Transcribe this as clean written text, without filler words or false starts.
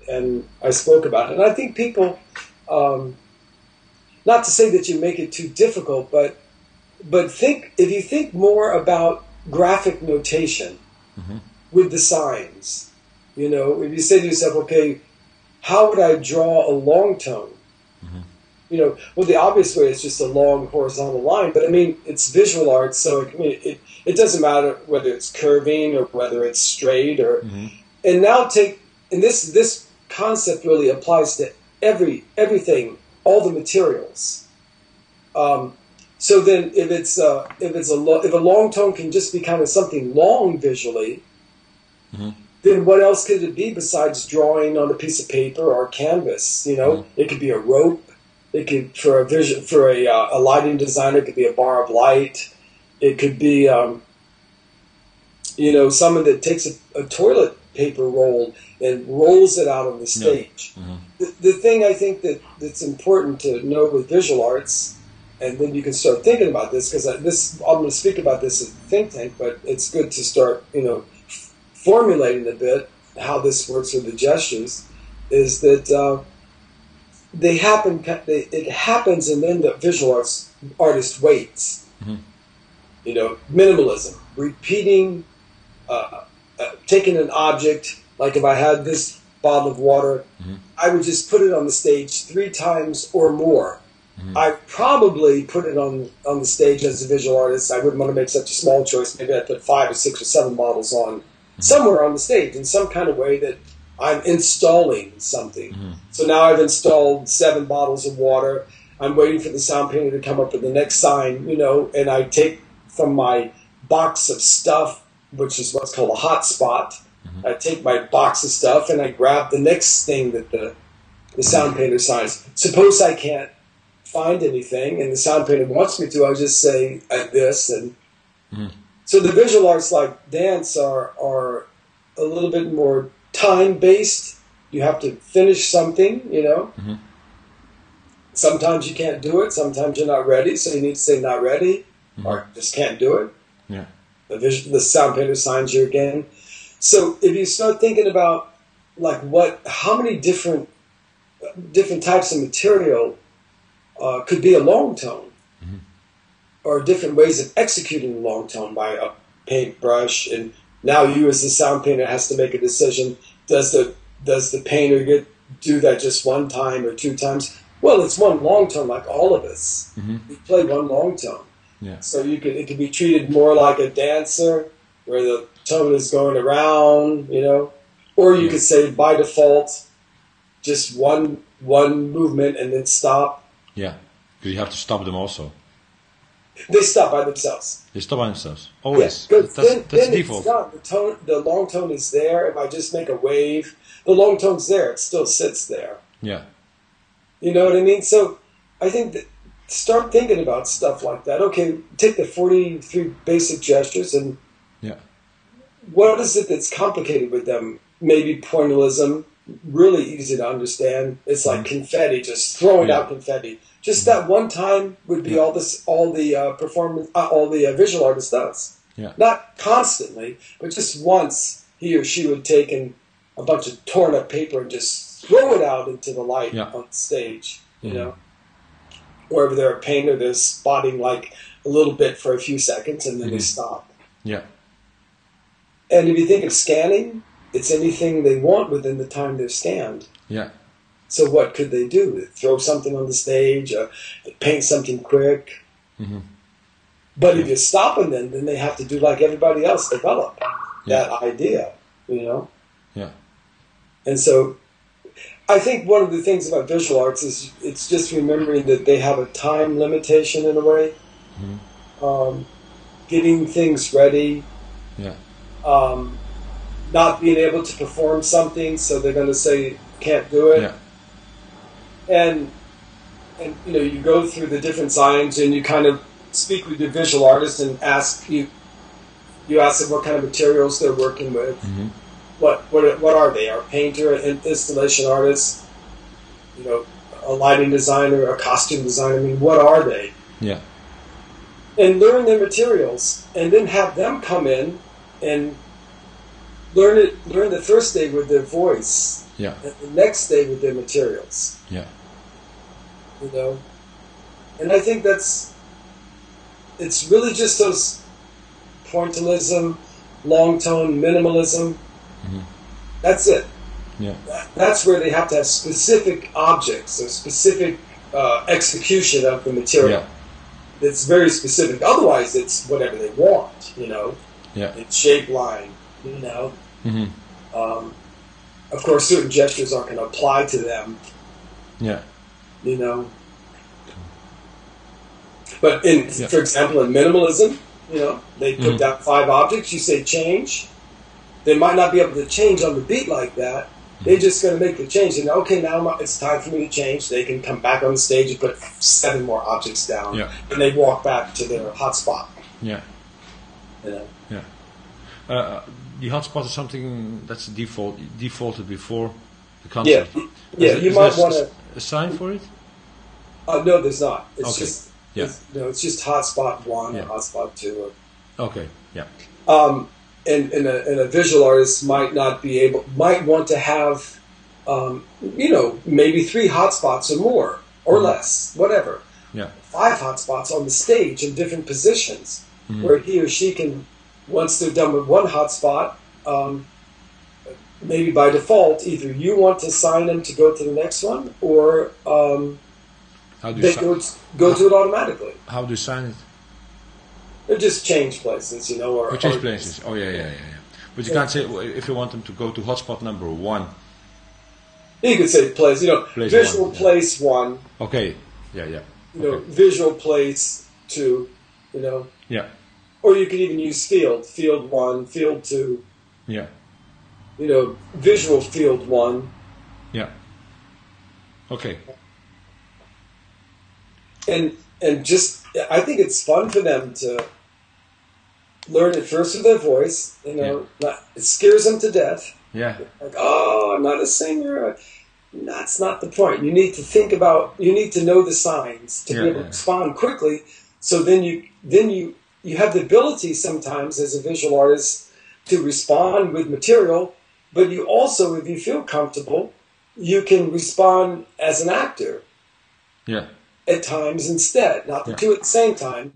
and I spoke about it. And I think people, um, not to say that you make it too difficult, but think if you think more about graphic notation Hmm. with the signs, if you say to yourself, okay, how would I draw a long tone? Hmm. Well, the obvious way is just a long horizontal line, but I mean, it's visual art, so it doesn't matter whether it's curving or whether it's straight Hmm. and now and this concept really applies to everything, all the materials. Um, so then, if a long tone can just be kind of something long visually, Hmm. then what else could it be besides drawing on a piece of paper or canvas? Hmm. It could be a rope. It could for a lighting designer. It could be a bar of light. It could be someone that takes a toilet paper roll and rolls it out on the Yeah. stage. Hmm. The thing I think that's important to know with visual arts, and then you can start thinking about this, because I'm going to speak about this at Think Tank, but it's good to start, formulating a bit how this works with the gestures, is that it happens, and then the artist waits. Hmm. Minimalism, repeating, taking an object, like if I had this bottle of water, Hmm. I would just put it on the stage 3 times or more. Hmm. I probably put it on the stage as a visual artist. I wouldn't want to make such a small choice. Maybe I'd put 5 or 6 or 7 bottles on somewhere on the stage in some kind of way that I'm installing something. Hmm. So now I've installed 7 bottles of water. I'm waiting for the sound painter to come up with the next sign, and I take from my box of stuff, which is what's called a hot spot. Hmm. I take my box of stuff and I grab the next thing that the sound painter signs. Suppose I can't find anything and the sound painter wants me to, I'll just say this. And Hmm. so the visual arts, like dance, are a little bit more time-based. You have to finish something, Hmm. Sometimes you can't do it. Sometimes you're not ready, so you need to say not ready, Hmm. or just can't do it. Yeah. The sound painter signs you again. So if you start thinking about like how many different types of material could be a long tone, Hmm. or different ways of executing a long tone by a paintbrush, and now you as the sound painter has to make a decision. Does the painter do that just 1 time or 2 times? Well, it's one long tone, like all of us. Hmm. We play one long tone. Yeah. So it could be treated more like a dancer, where the tone is going around, or you Yeah. could say by default, just one movement and then stop. Yeah. Because you have to stop them also. They stop by themselves. They stop by themselves. Yeah, Always. because That's then default. it's done. The long tone is there. If I just make a wave, the long tone's there. It still sits there. Yeah. You know what I mean? So I think that start thinking about stuff like that. Okay, take the 43 basic gestures, and Yeah. what is it that's complicated with them? Maybe pointillism, really easy to understand. It's like confetti, just throwing out confetti. Just that one time would be all the performance, all the visual artist does. Yeah. Not constantly, but just once he or she would take a bunch of torn up paper and just throw it out into the light Yeah. on stage, Mhm. Or if they're a painter, they're spotting like a little bit for a few seconds and then they stop. Yeah. And if you think of scanning, it's anything they want within the time they're scanned. Yeah. So what could they do? Throw something on the stage, paint something quick. Hmm. But if you stop them, then they have to do like everybody else, develop that idea, Yeah. And so I think one of the things about visual arts is it's just remembering that they have a time limitation in a way. Hmm. Getting things ready, Yeah. not being able to perform something, so they're going to say can't do it. Yeah. And you go through the different signs and you kind of speak with the visual artist and you ask them what kind of materials they're working with. Hmm. What are they? A painter, an installation artist, a lighting designer, a costume designer. I mean, what are they? Yeah. And learn their materials, and then have them come in and learn the first day with their voice, Yeah. and the next day with their materials. Yeah. You know, and I think it's really just those pointillism, long tone, minimalism. Mm-hmm. That's it. Yeah. That's where they have to have specific objects, or specific execution of the material. Yeah. It's very specific. Otherwise, it's whatever they want. You know. Yeah. It's shape, line. You know. Mm-hmm. Of course, certain gestures aren't going to apply to them. Yeah. You know. But for example, in minimalism, you know, they put down 5 objects. You say change. They might not be able to change on the beat like that. They're just going to make the change. And okay, now it's time for me to change. They can come back on the stage and put 7 more objects down. Yeah. And they walk back to their hotspot. Yeah. You know? Yeah. The hotspot is something that's defaulted before the concert. Yeah. You might want to a sign for it. No, there's not. It's okay. just it's just hotspot 1 and hotspot 2. Okay. Yeah. And a visual artist might want to have, you know, maybe 3 hotspots or more or less, whatever. Yeah. 5 hotspots on the stage in different positions, where he or she can, once they're done with one hotspot, maybe by default, either you want to assign them to go to the next one, or they go to it automatically. How do you sign it? Or just change places, you know. Or change places. Oh, yeah. But you can't say, if you want them to go to hotspot number 1. You could say place, you know, visual 1, place 1. Okay. Yeah. You know, visual place 2, you know. Yeah. Or you could even use field 1, field 2. Yeah. You know, visual field 1. Yeah. Okay. And just, I think it's fun for them to learn it first with their voice. You know, it scares them to death. Yeah. Like, oh, I'm not a singer. That's not the point. You need to know the signs to be able to respond quickly. So then you have the ability sometimes as a visual artist to respond with material, but you also, if you feel comfortable, you can respond as an actor. Yeah. At times instead, not the two at the same time.